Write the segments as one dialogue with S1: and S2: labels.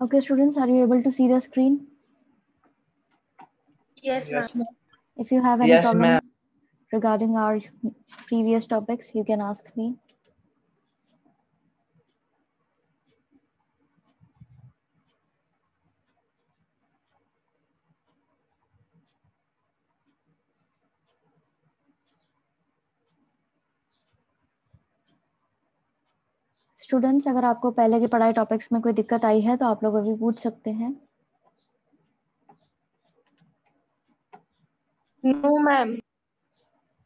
S1: Okay, students, are you able to see the screen?
S2: Yes, ma'am.
S1: If you have any problem regarding our previous topics, you can ask me. Students, अगर आपको पहले के पढ़ाई topics में कोई दिक्कत आई है तो आप लोग अभी पूछ सकते हैं.
S2: No, ma'am.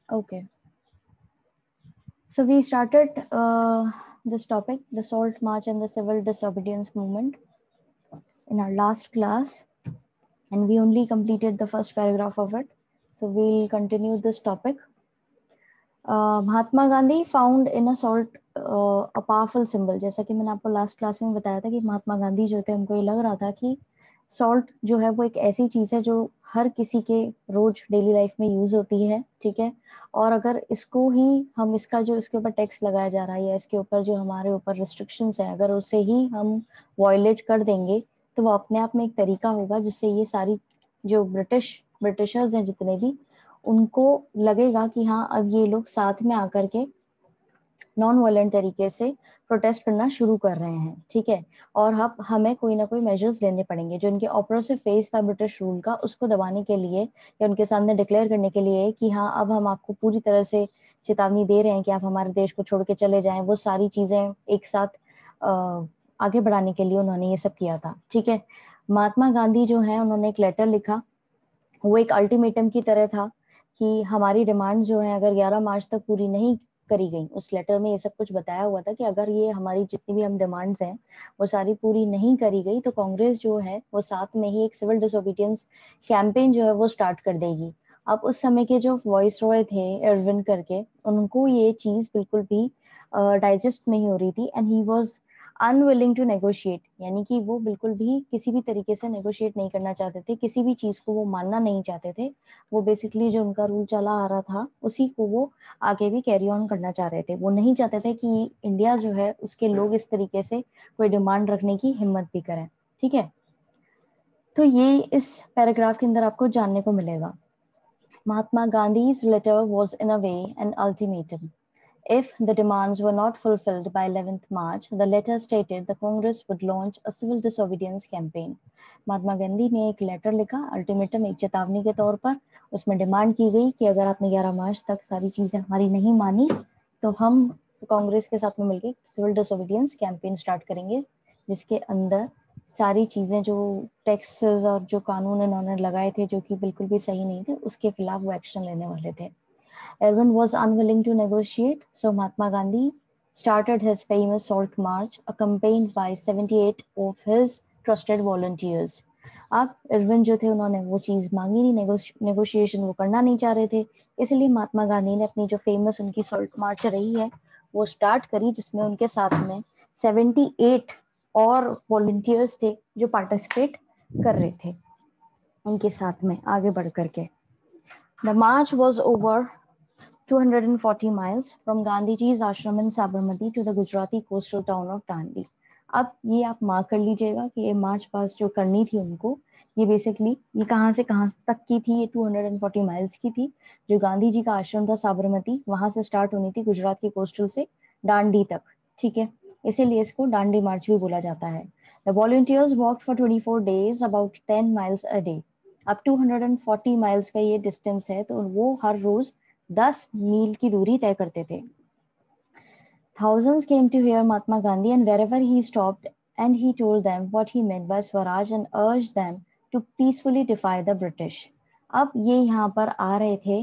S1: Okay. So we started this topic, the Salt March and the Civil Disobedience Movement, in our last class, and we only completed the first paragraph of it. So we'll continue this topic. Mahatma Gandhi found in a salt a powerful symbol. जैसा कि मैंने आपको last class में बताया था कि महात्मा गांधी जो थे उनको ये लग रहा था कि सॉल्ट जो है वो एक ऐसी चीज है जो हर किसी के रोज डेली लाइफ में यूज होती है, ठीक है. और अगर इसको ही हम इसका जो इसके ऊपर टैक्स लगाया जा रहा है या इसके ऊपर जो हमारे ऊपर रिस्ट्रिक्शंस है, अगर उसे ही हम वायलेट कर देंगे तो वो अपने आप में एक तरीका होगा जिससे ये सारी जो ब्रिटिशर्स हैं जितने भी, उनको लगेगा कि हाँ अब ये लोग साथ में आकर के नॉन वायलेंट तरीके से प्रोटेस्ट करना शुरू कर रहे हैं, ठीक है. और अब हमें कोई ना कोई मेजर्स लेने पड़ेंगे. जो इनके ऑपरेसिव फेस था ब्रिटिश रूल का, उसको दबाने के लिए या उनके सामने डिक्लेयर करने के लिए कि हाँ अब हम आपको पूरी तरह से चेतावनी दे रहे हैं कि आप हमारे देश को छोड़ के चले जाएं, वो सारी चीजें एक साथ आगे बढ़ाने के लिए उन्होंने ये सब किया था, ठीक है. महात्मा गांधी जो है उन्होंने एक लेटर लिखा, वो एक अल्टीमेटम की तरह था कि हमारी डिमांड जो है अगर 11 मार्च तक पूरी नहीं करी गई, उस लेटर में ये सब कुछ बताया हुआ था कि अगर ये हमारी जितनी भी हम डिमांड्स हैं वो सारी पूरी नहीं करी गई तो कांग्रेस जो है वो साथ में ही एक सिविल डिसोबीडियंस कैंपेन जो है वो स्टार्ट कर देगी. अब उस समय के जो वॉइस रॉय थे इरविन करके, उनको ये चीज बिल्कुल भी डाइजेस्ट नहीं हो रही थी and he was unwilling to negotiate. यानी कि वो बिल्कुल भी किसी भी तरीके से नेगोशिएट नहीं करना चाहते थे, किसी भी चीज को वो मानना नहीं चाहते थे. वो बेसिकली जो उनका रूल चला आ रहा था उसी को वो आगे भी कैरी ऑन करना चाह रहे थे. वो नहीं चाहते थे कि इंडिया जो है उसके लोग इस तरीके से कोई डिमांड रखने की हिम्मत भी करें, ठीक है. तो ये इस पैराग्राफ के अंदर आपको जानने को मिलेगा. महात्मा Gandhi's letter was in a way an ultimatum. If the demands were not fulfilled by 11th March, the letter stated the Congress would launch a civil disobedience campaign. Mahatma Gandhi ने एक लेटर लिखा, अल्टीमेटम, एक चेतावनी के तौर पर. उसमें डिमांड की गई कि अगर आपने 11 मार्च तक सारी चीजें हमारी नहीं मानी तो हम कांग्रेस के साथ में मिलकर सिविल डिसोबीडियंस कैंपेन स्टार्ट करेंगे, जिसके अंदर सारी चीजें जो टैक्सेस और जो कानून इन्होंने लगाए थे जो कि बिल्कुल भी सही नहीं थे, उसके खिलाफ वो एक्शन लेने वाले थे. Irwin was unwilling to negotiate, so Mahatma Gandhi started his famous Salt March, accompanied by 78 of his trusted volunteers. अब इरविन जो थे उन्होंने वो चीज मांगी नहीं, नेगोशिएशन वो करना नहीं चाह रहे थे, इसलिए महात्मा गांधी ने अपनी जो फेमस उनकी सॉल्ट मार्च रही है वो स्टार्ट करी, जिसमें उनके साथ में 78 और वॉलंटियर्स थे जो पार्टिसिपेट कर रहे थे उनके साथ में आगे बढ़ करके. The march was over 240 miles from Gandhiji's ashram in Sabarmati to the Gujarati coastal town of Dandi. अब ये आप मार्क कर लीजिएगा कि ये मार्च पास जो करनी थी उनको, ये बेसिकली ये कहाँ से कहाँ तक की थी, ये 240 माइल्स की थी. जो गांधी जी का आश्रम था साबरमती, वहां से स्टार्ट होनी थी गुजरात के कोस्टल से डांडी तक, ठीक है. इसीलिए इसको डांडी मार्च भी बोला जाता है. The volunteers walked for 24 days about 10 miles a day. अब 240 माइल्स का ये डिस्टेंस है तो वो हर रोज 10 मील की दूरी तय करते थे. Thousands came to hear Mahatma Gandhi and wherever he stopped and he told them what he meant by Swaraj and urged them to peacefully defy the British. अब ये यहाँ पर आ रहे थे,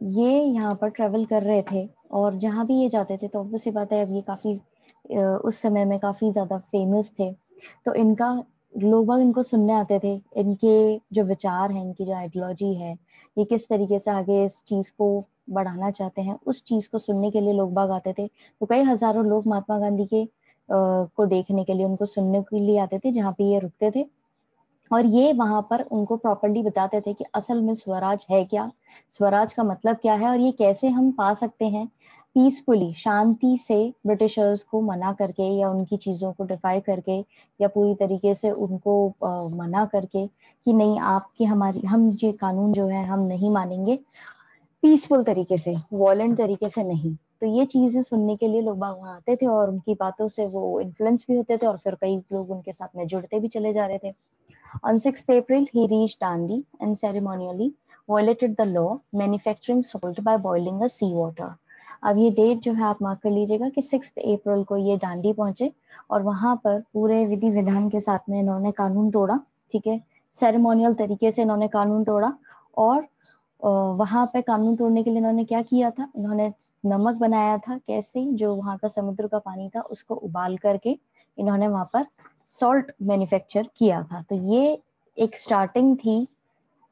S1: ये यहाँ पर ट्रेवल कर रहे थे और जहाँ भी ये जाते थे तो ऑब्वियस बात है अब ये काफी उस समय में काफी ज्यादा फेमस थे, तो इनका लोग इनको सुनने आते थे. इनके जो विचार हैं, इनकी जो आइडियोलॉजी है, ये किस तरीके से आगे इस चीज को बढ़ाना चाहते हैं, उस चीज को सुनने के लिए लोग बाग आते थे. तो कई हजारों लोग महात्मा गांधी के को देखने के लिए, उनको सुनने के लिए आते थे जहाँ पे ये रुकते थे. और ये वहां पर उनको प्रॉपर्ली बताते थे कि असल में स्वराज है क्या, स्वराज का मतलब क्या है, और ये कैसे हम पा सकते हैं पीसफुली, शांति से, ब्रिटिशर्स को मना करके या उनकी चीजों को डिफाई करके या पूरी तरीके से उनको मना करके कि नहीं आपकी हमारी हम ये कानून जो है हम नहीं मानेंगे, पीसफुल तरीके से, वॉलेंट तरीके से नहीं। तो ये चीजें सुनने के लिए लोग बाग वहां आते थे और उनकी बातों से वो इन्फ्लुएंस भी होते थे और फिर कई लोग उनके साथ में जुड़ते भी चले जा रहे थे। On 6th April, he reached Dandi and ceremonially violated the law manufacturing salt by boiling the sea water. अब ये डेट जो है आप मार्क कर लीजिएगा कि 6 अप्रैल को ये डांडी पहुंचे और वहां पर पूरे विधि विधान के साथ में इन्होंने कानून तोड़ा, ठीक है, सेरेमोनियल तरीके से इन्होंने कानून तोड़ा। और वहां पे कानून तोड़ने के लिए इन्होंने क्या किया था, इन्होंने नमक बनाया था, कैसे, जो वहां का समुद्र का पानी था उसको उबाल करके इन्होंने वहां पर सॉल्ट मैन्युफैक्चर किया था। तो ये एक स्टार्टिंग थी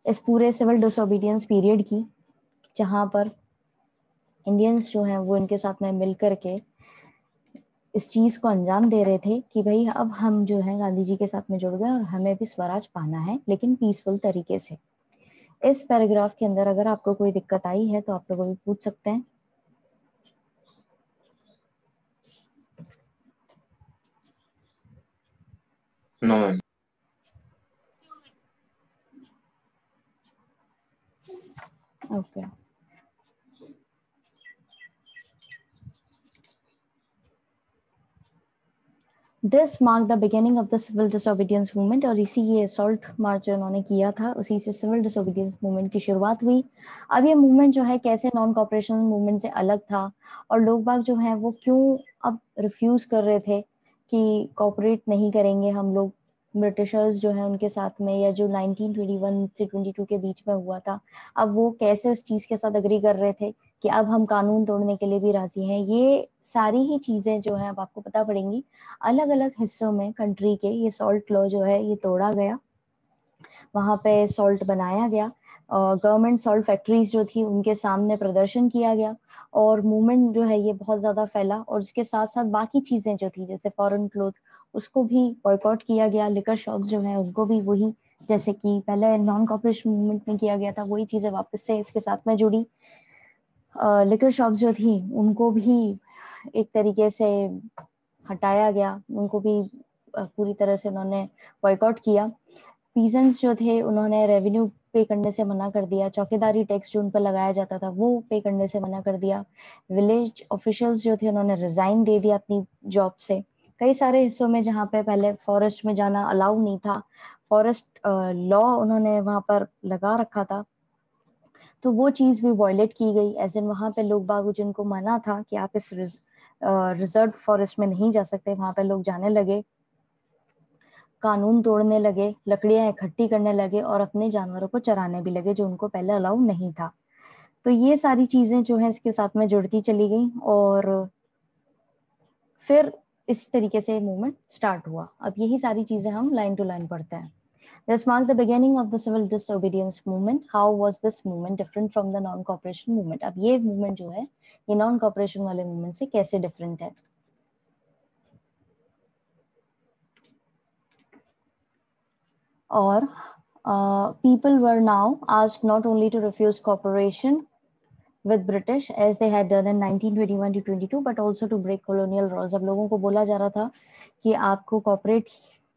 S1: इस पूरे सिविल डिसोबीडियंस पीरियड की, जहां पर इंडियंस जो हैं वो इनके साथ में मिल करके इस चीज को अंजाम दे रहे थे कि भाई अब हम जो है गांधी जी के साथ में जुड़ गए और हमें भी स्वराज पाना है, लेकिन पीसफुल तरीके से। इस पैराग्राफ के अंदर अगर आपको कोई दिक्कत आई है तो आप लोग भी पूछ सकते हैं।
S2: No ma'am.
S1: Okay. This mark the beginning of the civil disobedience movement, और इसी ये असॉल्ट मार्च जो उन्होंने किया था उसी से सिविल डिसोबीडियंस मूवमेंट की शुरुआत हुई। अब ये मूवमेंट जो है कैसे नॉन कॉपरेशन मूवमेंट से अलग था और लोग बाग जो है वो क्यों अब रिफ्यूज कर रहे थे कि कॉपरेट नहीं करेंगे हम लोग ब्रिटिशर्स जो है उनके साथ में, या जो 1921 से 22 के बीच में हुआ था, अब वो कैसे उस चीज के साथ अग्री कर रहे थे कि अब हम कानून तोड़ने के लिए भी राजी हैं। ये सारी ही चीजें जो है अब आपको पता पड़ेंगी। अलग अलग हिस्सों में कंट्री के ये सॉल्ट लॉ जो है ये तोड़ा गया, वहां पे सॉल्ट बनाया गया, गवर्नमेंट सॉल्ट फैक्ट्रीज जो थी उनके सामने प्रदर्शन किया गया और मूवमेंट जो है ये बहुत ज्यादा फैला। और इसके साथ साथ बाकी चीजें जो थी जैसे फॉरेन क्लोथ उसको भी बॉयकॉट किया गया, लिकर शॉप्स जो है उनको भी वही, जैसे कि पहले नॉन कॉपरेशन मूवमेंट में किया गया था वही चीजें वापस से इसके साथ में जुड़ी। लिकर शॉप्स जो थी उनको भी एक तरीके से हटाया गया, उनको भी पूरी तरह से उन्होंने बॉयकॉट किया। पीजेंट्स जो थे उन्होंने रेवेन्यू पे करने से मना कर दिया, चौकीदारी टैक्स जो उन पर लगाया जाता था वो पे करने से मना कर दिया। विलेज ऑफिशियल्स जो थे उन्होंने रिजाइन दे दिया अपनी जॉब से। कई सारे हिस्सों में जहाँ पे पहले फॉरेस्ट में जाना अलाउ नहीं था, फॉरेस्ट लॉ उन्होंने वहां पर लगा रखा था, तो वो चीज भी वॉयलेट की गई। एज इन वहां पे लोग बाग जिनको मना था कि आप इस रिजर्व फॉरेस्ट में नहीं जा सकते, वहां पे लोग जाने लगे, कानून तोड़ने लगे, लकड़ियां इकट्ठी करने लगे और अपने जानवरों को चराने भी लगे जो उनको पहले अलाउ नहीं था। तो ये सारी चीजें जो है इसके साथ में जुड़ती चली गई और फिर इस तरीके से मूवमेंट स्टार्ट हुआ। अब यही सारी चीजें हम लाइन टू लाइन पढ़ते हैं। This marked the beginning of the civil disobedience movement. How was this movement different from the non-cooperation movement? अब ये movement जो है ये non-cooperation वाले movement से कैसे different है? और people were now asked not only to refuse cooperation with British as they had done in 1921 to 22, but also to break colonial laws. अब लोगों को बोला जा रहा था कि आपको कॉपरेट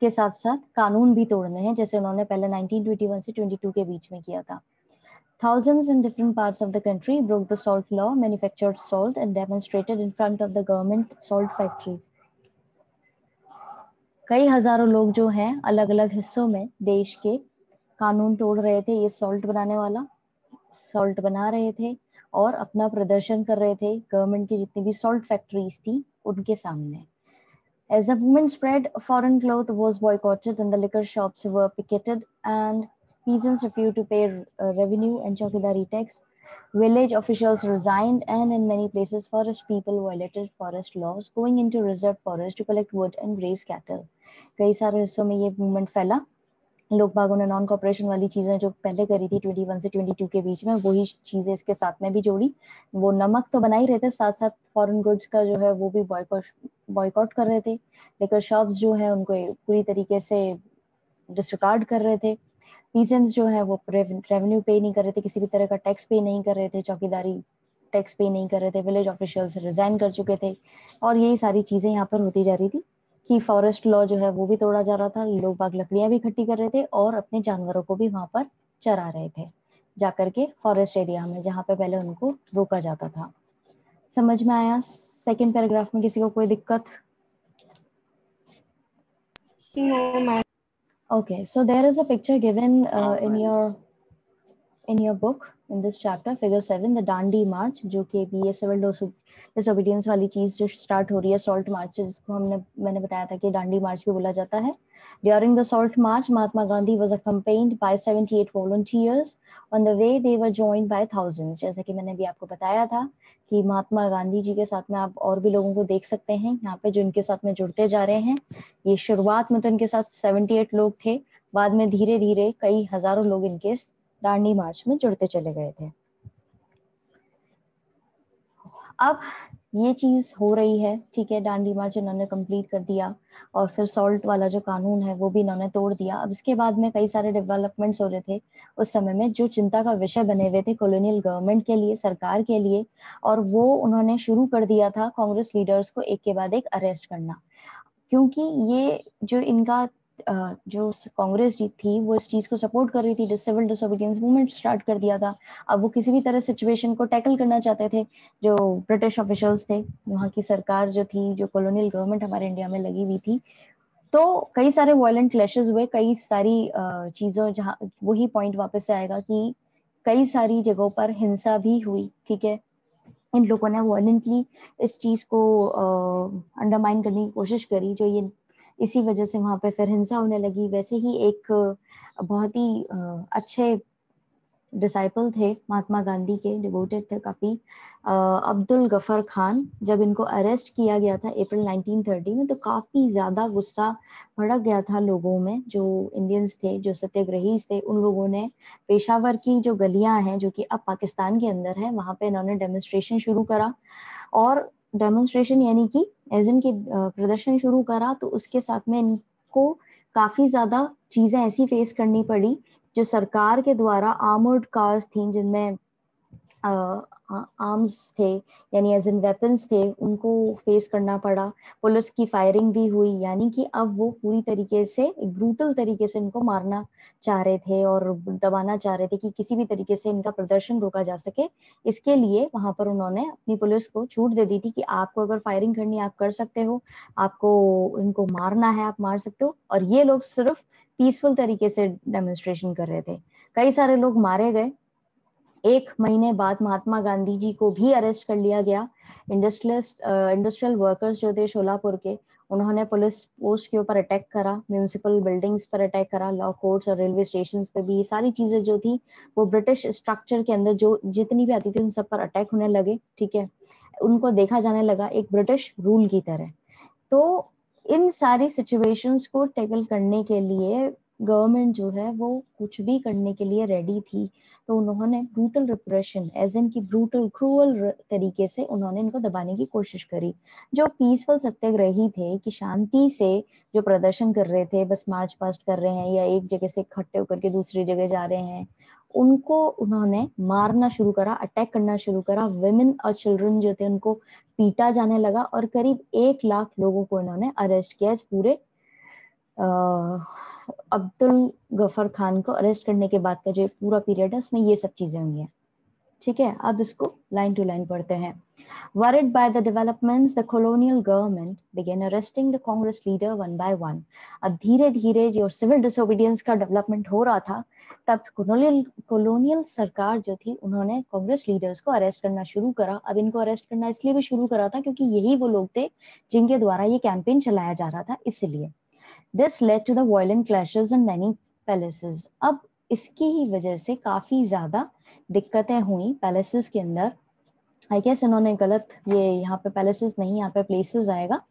S1: के साथ साथ कानून भी तोड़ने हैं, जैसे उन्होंने पहले 1921 से 22 के बीच में किया था। Thousands in different parts of the country broke the salt law, manufactured salt, and demonstrated in front of the government salt factories. कई हजारों लोग जो हैं अलग अलग हिस्सों में देश के कानून तोड़ रहे थे, ये सॉल्ट बनाने वाला सॉल्ट बना रहे थे और अपना प्रदर्शन कर रहे थे गवर्नमेंट की जितनी भी सॉल्ट फैक्ट्रीज थी उनके सामने। As the movement spread, foreign cloth was boycotted and the liquor shops were picketed, and peasants refused to pay revenue and chowkidari tax. Village officials resigned, and in many places, forest people violated forest laws, going into reserved forest to collect wood and graze cattle. कई सारे हिस्सों में ये movement फैला, लोग बागों ने non cooperation वाली चीजें जो पहले करी थी 21 से 22 के बीच में वही चीजें इसके साथ में भी जोड़ी। वो नमक तो बना ही रहे थे, साथ साथ फॉरेन गुड्स का जो है वो भी बॉयकॉट कर रहे थे। लेकर शॉप्स जो है उनको पूरी तरीके से डिसरिगार्ड कर रहे थे। पीसेंट्स जो है वो रेवेन्यू पे नहीं कर रहे थे, किसी भी तरह का टैक्स पे नहीं कर रहे थे, चौकीदारी टैक्स पे नहीं कर रहे थे, विलेज ऑफिशियल्स रिजाइन कर चुके थे, और यही सारी चीजें यहाँ पर होती जा रही थी कि फॉरेस्ट लॉ जो है वो भी तोड़ा जा रहा था, लोग बाग लकड़ियां भी इकट्ठी कर रहे थे और अपने जानवरों को भी वहां पर चरा रहे थे जाकर के फॉरेस्ट एरिया में, जहाँ पे पहले उनको रोका जाता था। समझ में आया? सेकंड पैराग्राफ में किसी को कोई दिक्कत?
S2: No, ma'am.
S1: Okay, so there is a picture given in your book in this chapter, figure 7, the Dandi March, जो कि भी ये सिविल डिसोबीडियंस वाली चीज जो स्टार्ट हो रही है सॉल्ट मार्च से, जिसको मैंने बताया था कि डांडी मार्च भी बोला जाता है। During the salt march, Mahatma Gandhi was accompanied by 78 volunteers. On the way, they were joined by thousands. जैसा कि मैंने भी आपको बताया था कि महात्मा गांधी जी के साथ में आप और भी लोगों को देख सकते हैं यहाँ पे जो इनके साथ में जुड़ते जा रहे हैं। ये शुरुआत में तो इनके साथ 78 लोग थे, बाद में धीरे धीरे कई हजारों लोग इनके दांडी मार्च में जुड़ते चले गए थे। अब ये चीज हो रही है, ठीक है, दांडी मार्च इन्होंने कंप्लीट कर दिया और फिर सॉल्ट वाला जो कानून है वो भी इन्होंने तोड़ दिया। अब इसके बाद में कई सारे डेवलपमेंट्स हो रहे थे उस समय में जो चिंता का विषय बने हुए थे कॉलोनियल गवर्नमेंट के लिए, सरकार के लिए, और वो उन्होंने शुरू कर दिया था कांग्रेस लीडर्स को एक के बाद एक अरेस्ट करना। क्योंकि ये जो इनका जो कांग्रेस जी थी वो इस चीज को सपोर्ट कर रही थी, सिविल डिसोबीडियंस मूवमेंट स्टार्ट कर दिया था। अब वो किसी भी तरह सिचुएशन को टैकल करना चाहते थे। जो ब्रिटिश ऑफिशियल्स थे, वहाँ की सरकार जो थी, जो कॉलोनियल गवर्नमेंट हमारे इंडिया में लगी हुई थी, तो कई सारे वायलेंट क्लैशेस हुए, कई सारी चीजों, जहाँ वही पॉइंट वापस से आएगा कि कई सारी जगहों पर हिंसा भी हुई, ठीक है। इन लोगों ने वायलेंटली इस चीज को अंडरमाइन करने की कोशिश करी, जो ये इसी वजह से वहां पे फिर हिंसा होने लगी। वैसे ही एक बहुत ही अच्छे डिसाइपल थे महात्मा गांधी के, डिवोटेड थे काफी, अब्दुल गफर खान। जब इनको अरेस्ट किया गया था अप्रैल 1930 में, तो काफी ज्यादा गुस्सा भड़क गया था लोगों में। जो इंडियंस थे, जो सत्याग्रही थे, उन लोगों ने पेशावर की जो गलियां हैं जो कि अब पाकिस्तान के अंदर है, वहां पे इन्होंने डेमोन्स्ट्रेशन शुरू करा। और डेमोन्स्ट्रेशन यानी कि एज इन की प्रदर्शन शुरू करा, तो उसके साथ में इनको काफी ज्यादा चीजें ऐसी फेस करनी पड़ी। जो सरकार के द्वारा आर्मर्ड कार्स थी जिनमें आर्म्स थे, यानी एज इन वेपन्स थे, उनको फेस करना पड़ा। पुलिस की फायरिंग भी हुई, यानी कि अब वो पूरी तरीके से एक ब्रूटल तरीके से इनको मारना चाह रहे थे और दबाना चाह रहे थे कि किसी भी तरीके से इनका प्रदर्शन रोका जा सके। इसके लिए वहां पर उन्होंने अपनी पुलिस को छूट दे दी थी कि आपको अगर फायरिंग करनी है आप कर सकते हो, आपको इनको मारना है आप मार सकते हो। और ये लोग सिर्फ पीसफुल तरीके से डेमोन्स्ट्रेशन कर रहे थे। कई सारे लोग मारे गए। एक महीने बाद महात्मा गांधी जी को भी अरेस्ट कर लिया गया। इंडस्ट्रियल वर्कर्स जो थे शोलापुर के, उन्होंने पुलिस पोस्ट के ऊपर अटैक करा, म्यूनिसिपल बिल्डिंग्स पर अटैक करा, लॉ कोर्ट्स और रेलवे स्टेशन पे भी। सारी चीजें जो थी वो ब्रिटिश स्ट्रक्चर के अंदर जो जितनी भी आती थी उन सब पर अटैक होने लगे, ठीक है। उनको देखा जाने लगा एक ब्रिटिश रूल की तरह। तो इन सारी सिचुएशंस को टैकल करने के लिए गवर्नमेंट जो है वो कुछ भी करने के लिए रेडी थी। तो उन्होंने ब्रूटल रिप्रेशन, एज इन की ब्रूटल क्रूअल तरीके से उन्होंने इनको दबाने की कोशिश करी। जो पीसफुल सत्याग्रही थे कि शांति से जो प्रदर्शन कर रहे थे, बस मार्च पास्ट कर रहे हैं या एक जगह से इकट्ठे होकर के दूसरी जगह जा रहे हैं, उनको उन्होंने मारना शुरू करा, अटैक करना शुरू करा। विमेन और चिल्ड्रन जो थे उनको पीटा जाने लगा और करीब 1 लाख लोगों को इन्होंने अरेस्ट किया। इस पूरे अब्दुल गफर खान को अरेस्ट करने के बाद का जो पूरा पीरियड है उसमें ये सब चीजें हुई हैं, ठीक है। अब इसको लाइन टू लाइन पढ़ते हैं। Worried by the developments, the colonial government began arresting the Congress leader one by one. अब धीरे धीरे जो सिविल डिसोबीडियंस का डेवलपमेंट हो रहा था, तब कॉलोनियल सरकार जो थी उन्होंने कांग्रेस लीडर्स को अरेस्ट करना शुरू करा। अब इनको अरेस्ट करना इसलिए भी शुरू करा था क्योंकि यही वो लोग थे जिनके द्वारा ये कैंपेन चलाया जा रहा था, इसलिए। This led to the violent clashes in many palaces. अब इसकी ही वजह से काफी ज्यादा दिक्कतें हुई पैलेसेस के अंदर। आई गेस इन्होंने गलत, ये यहाँ पे पैलेसेस नहीं, यहाँ पे प्लेसेस आएगा।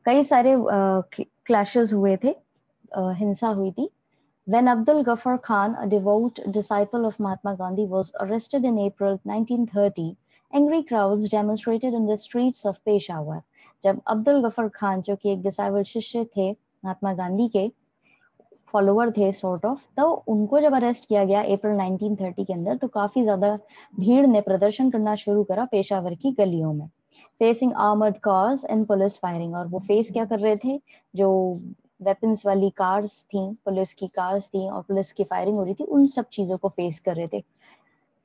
S1: कई सारे क्लैशेस हुए थे, हिंसा हुई थी। When Abdul Ghaffar Khan, a devout disciple of Mahatma Gandhi, was arrested in April 1930, angry crowds demonstrated in the streets of Peshawar. जब अब्दुल गफर खान जो कि एक डिसाइबल शिष्य थे महात्मा गांधी के, फॉलोअर थे सॉर्ट ऑफ, तो उनको जब अरेस्ट किया गया अप्रैल 1930 के अंदर, तो काफी ज्यादा भीड़ ने प्रदर्शन करना शुरू करा पेशावर की गलियों में, facing armoured cars and police firing. और वो फेस क्या कर रहे थे, जो वेपन्स वाली कार्स थी, पुलिस की कार्स थी और पुलिस की फायरिंग हो रही थी, उन सब चीजों को फेस कर रहे थे।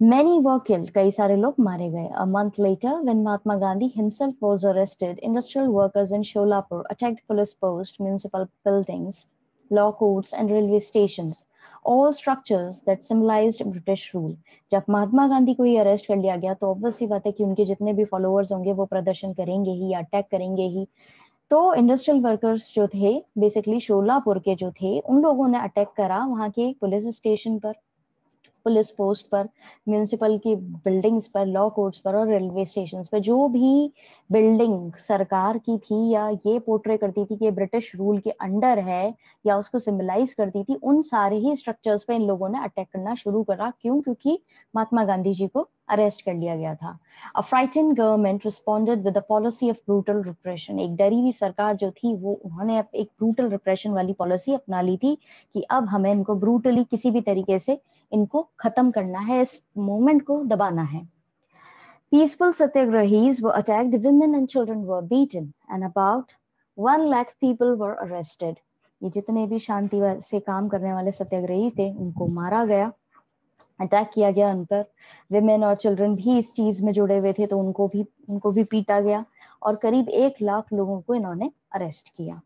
S1: Many were killed, कई सारे लोग मारे गए। A month later, when Mahatma Gandhi himself was arrested, industrial workers in Sholapur attacked police posts, municipal buildings, law courts and railway stations, all structures that symbolized British rule. जब महात्मा गांधी को ही arrest कर लिया गया, तो ऑब्वियस सी बात है कि उनके जितने भी फॉलोअर्स होंगे वो प्रदर्शन करेंगे ही या अटैक करेंगे ही। तो इंडस्ट्रियल वर्कर्स जो थे, बेसिकली शोलापुर के जो थे, उन लोगों ने अटैक करा वहां के पुलिस स्टेशन पर, पुलिस पोस्ट पर, म्यूनिसिपल की बिल्डिंग्स पर, लॉ कोर्ट्स पर और रेलवे स्टेशन पर। जो भी बिल्डिंग सरकार की थी या ये पोर्ट्रे करती थी कि ब्रिटिश रूल के अंडर है या उसको सिंबलाइज करती थी, उन सारे ही स्ट्रक्चर्स पे इन लोगों ने अटैक करना शुरू करा। क्यों? क्योंकि महात्मा गांधी जी को अरेस्ट कर लिया गया था। A frightened government responded with a policy of brutal repression. एक डरी हुई सरकार जो थी, वो उन्होंने एक ब्रूटल रिप्रेशन वाली पॉलिसी अपना ली थी कि अब हमें इनको ब्रूटली किसी भी तरीके से इनको खत्म करना है, इस मूवमेंट को दबाना है। Peaceful satyagrahis were attacked, women and children were beaten, and about 1 lakh people were arrested. ये जितने भी शांति से काम करने वाले सत्याग्रही थे, उनको मारा गया, अटैक किया गया उन पर। विमेन और चिल्ड्रन भी इस चीज में जुड़े हुए थे, तो उनको भी पीटा गया और करीब 1 लाख लोगों को इन्होंने अरेस्ट किया।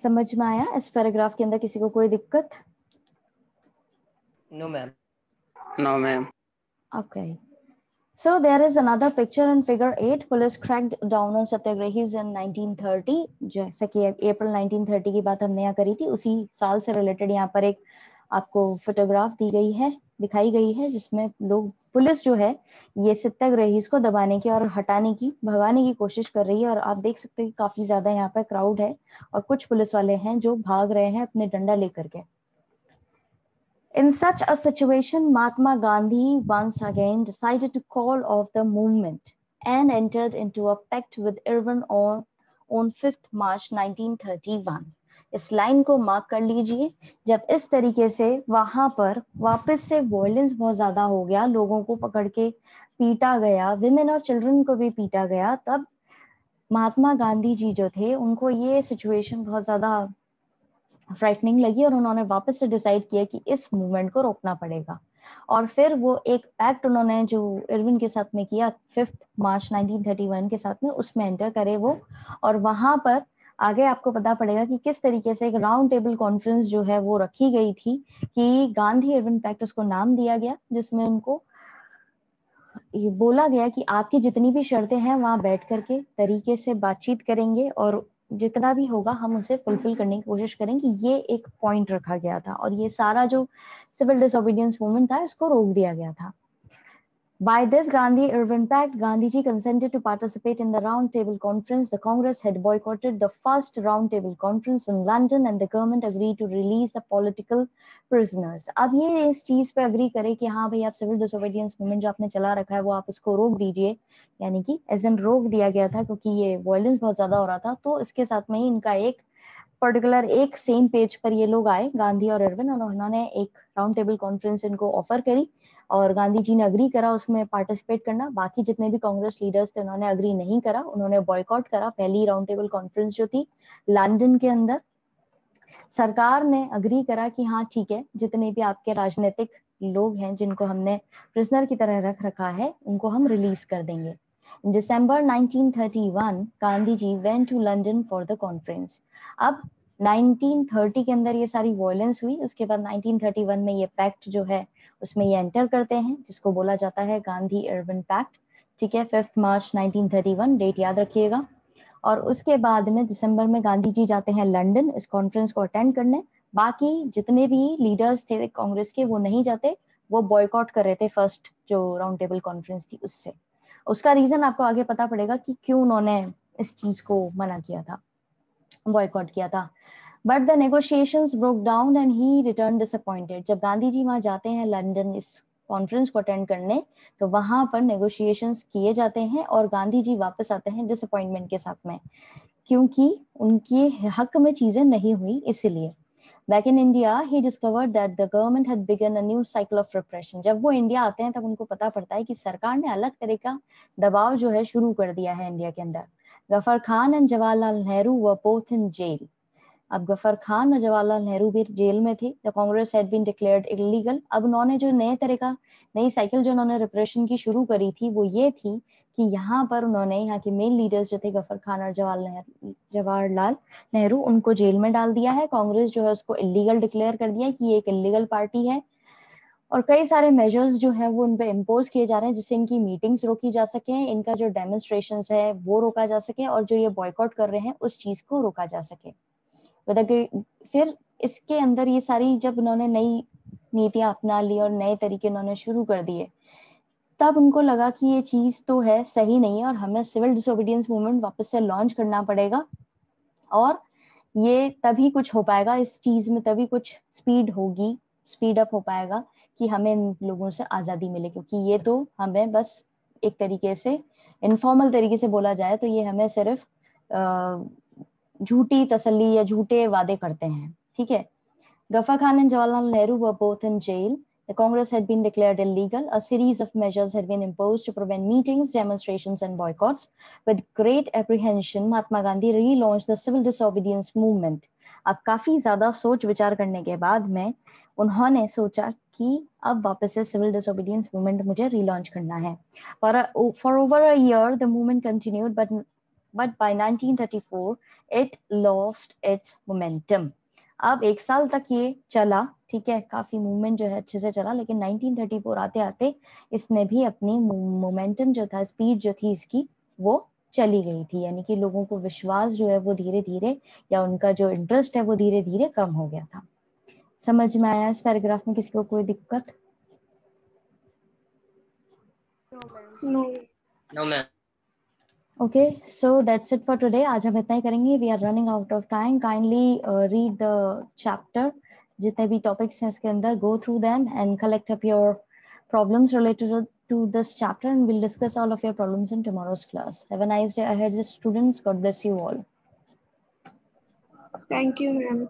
S1: समझ में आया? इस पैराग्राफ के अंदर किसी को कोई दिक्कत?
S3: No, ma'am.
S4: No, ma'am.
S1: Okay. So there is another picture in figure 8. Police cracked down on satyagrahis in 1930. जैसे कि अप्रैल 1930 की बात हमने यहाँ करी थी, उसी साल से रिलेटेड यहाँ पर एक आपको फोटोग्राफ दी गई है, दिखाई गई है, जिसमें लोग, पुलिस जो है ये सत्याग्रहीज को दबाने की और हटाने की, भगाने की कोशिश कर रही है। और आप देख सकते हैं कि काफी ज्यादा यहाँ पर क्राउड है और कुछ पुलिस वाले हैं जो भाग रहे हैं अपने डंडा लेकर के। In such a situation, Mahatma Gandhi once again decided to call off the movement and entered into a pact with Irwin on 5th March 1931. इस लाइन को मार्क कर लीजिए। जब इस तरीके से वहां पर वापस से वॉयलेंस बहुत ज्यादा हो गया, लोगों को पकड़ के पीटा गया, विमेन और चिल्ड्रन को भी पीटा गया, तब महात्मा गांधी जी जो थे, उनको ये सिचुएशन बहुत ज्यादा फ्राइटनिंग लगी और उन्होंने वापस से डिसाइड किया कि इस मूवमेंट को रोकना पड़ेगा। और फिर वो एक पैक्ट उन्होंने जो इरविन के साथ में किया 5 मार्च 1931 के साथ में, उसमें एंटर करे वो। और वहां पर आगे आपको पता पड़ेगा कि किस तरीके से एक राउंड टेबल कॉन्फ्रेंस जो है वो रखी गई थी, कि गांधी इरविन पैक्ट उसको नाम दिया गया, जिसमें उनको ये बोला गया कि आपकी जितनी भी शर्तें हैं वहां बैठ करके तरीके से बातचीत करेंगे और जितना भी होगा हम उसे फुलफिल करने की कोशिश करेंगे। ये एक पॉइंट रखा गया था और ये सारा जो सिविल डिसोबीडियंस मूवमेंट था, इसको रोक दिया गया था। By this Gandhi-Irwin Pact, Gandhiji consented to participate in the Round Table Conference. The Congress had boycotted the first Round Table Conference in London, and the government agreed to release the political prisoners. अब ये इस चीज पे agree करे कि हाँ भाई, आप सिविल डिसोबीडियंस मूवमेंट जो आपने चला रखा है वो आप उसको रोक दीजिए, यानी कि एज एन रोक दिया गया था क्योंकि ये वायलेंस बहुत ज्यादा हो रहा था। तो इसके साथ में ही इनका एक पर्टिकुलर एक सेम पेज पर ये लोग आए, गांधी और इरविन, और उन्होंने एक राउंड टेबल कॉन्फ्रेंस इनको ऑफर करी और गांधी जी ने अग्री करा उसमें पार्टिसिपेट करना। बाकी जितने भी कांग्रेस लीडर्स थे उन्होंने अग्री नहीं करा, उन्होंने बॉयकॉट करा। पहली राउंड टेबल कॉन्फ्रेंस जो थी लंदन के अंदर, सरकार ने अग्री करा कि हाँ ठीक है, जितने भी आपके राजनीतिक लोग हैं जिनको हमने प्रिजनर की तरह रख रखा है, उनको हम रिलीज कर देंगे। In December 1931, Gandhi ji went to London for the conference. अब 1930 के अंदर ये सारी वॉयलेंस हुई, उसके बाद 1931 में ये पैक्ट जो है उसमें ये एंटर करते हैं, जिसको बोला जाता है गांधी इरविन पैक्ट। ठीक है, 5 मार्च 1931 डेट याद रखिएगा। और उसके बाद में दिसंबर में गांधी जी जाते हैं लंदन इस कॉन्फ्रेंस को अटेंड करने। बाकी जितने भी लीडर्स थे कांग्रेस के वो नहीं जाते, वो बॉयकॉट कर रहे थे फर्स्ट जो राउंड टेबल कॉन्फ्रेंस थी उससे। उसका रीजन आपको आगे पता पड़ेगा कि क्यों उन्होंने इस चीज को मना किया था, बॉयकॉट किया था। But the negotiations broke down and he return disappointed. जब गांधी जी वहां जाते हैं लंदन इस कॉन्फ्रेंस को अटेंड करने, तो वहां पर नेगोशिएशंस किए जाते हैं और गांधी जी वापस आते हैं डिसअपॉइंटमेंट के साथ में, क्योंकि उनके हक में चीजें नहीं हुई इसलिए। Back in India, he discovered that the government had begun a new cycle of repression. जब वो इंडिया आते हैं तब उनको पता पड़ता है कि सरकार ने अलग तरह का दबाव जो है शुरू कर दिया है इंडिया के अंदर. Ghaffar Khan and Jawaharlal Nehru were both in jail. अब गफर खान और जवाहरलाल नेहरू भी जेल में थे. The Congress had been declared illegal. अब उन्होंने जो नई साइकिल जो उन्होंने रिप्रेशन की शुरू करी थी वो ये थी कि यहाँ पर उन्होंने यहाँ के मेन लीडर्स जो थे गफर खान और जवाहरलाल नेहरू उनको जेल में डाल दिया है. कांग्रेस जो है उसको इलीगल डिक्लेयर कर दिया कि ये एक इलीगल पार्टी है और कई सारे मेजर्स जो है वो उन पे इम्पोज किए जा रहे हैं जिससे इनकी मीटिंग्स रोकी जा सके, इनका जो डेमोन्स्ट्रेशंस है वो रोका जा सके और जो ये बॉयकॉट कर रहे हैं उस चीज को रोका जा सके. फिर इसके अंदर ये सारी जब उन्होंने नई नीतियां अपना ली और नए तरीके उन्होंने शुरू कर दिए तब उनको लगा कि ये चीज तो है सही नहीं है और हमें सिविल डिसोबीडियंस मूवमेंट वापस से लॉन्च करना पड़ेगा और ये तभी कुछ हो पाएगा, इस चीज में तभी कुछ स्पीड अप हो पाएगा कि हमें इन लोगों से आजादी मिले, क्योंकि ये तो हमें बस एक तरीके से इनफॉर्मल तरीके से बोला जाए तो ये हमें सिर्फ झूठी तसल्ली या झूठे वादे करते हैं. ठीक है. Ghaffar Khan and Jawaharlal Nehru were both in jail. The Congress had been declared illegal. A series of measures had been imposed to prevent meetings, demonstrations, and boycotts. With great apprehension, Mahatma Gandhi relaunched the civil disobedience movement. अब काफी ज्यादा सोच विचार करने के बाद में उन्होंने सोचा कि अब वापस से सिविल डिसोबीडियंस मूवमेंट मुझे रिलॉन्च करना है. For over a year, the movement continued, but by 1934, it lost its momentum. अब एक साल तक ये चला. ठीक है. काफी मूवमेंट जो है अच्छे से चला, लेकिन 1934 आते आते इसने भी अपनी मोमेंटम जो था, स्पीड जो थी इसकी वो चली गई थी. यानी कि लोगों को विश्वास जो है वो धीरे धीरे या उनका जो इंटरेस्ट है वो धीरे धीरे कम हो गया था. समझ में आया इस पैराग्राफ में किसी को कोई दिक्कत?
S2: No ma'am.
S1: Okay, so that's it for today. आज हम इतना ही करेंगे. We are running out of time. Kindly read the chapter. जितने भी topics हैं इसके अंदर, go through them and collect up your problems related to this chapter, and we'll discuss all of your problems in tomorrow's class. Have a nice day ahead, students. God bless you all.
S2: Thank you, ma'am.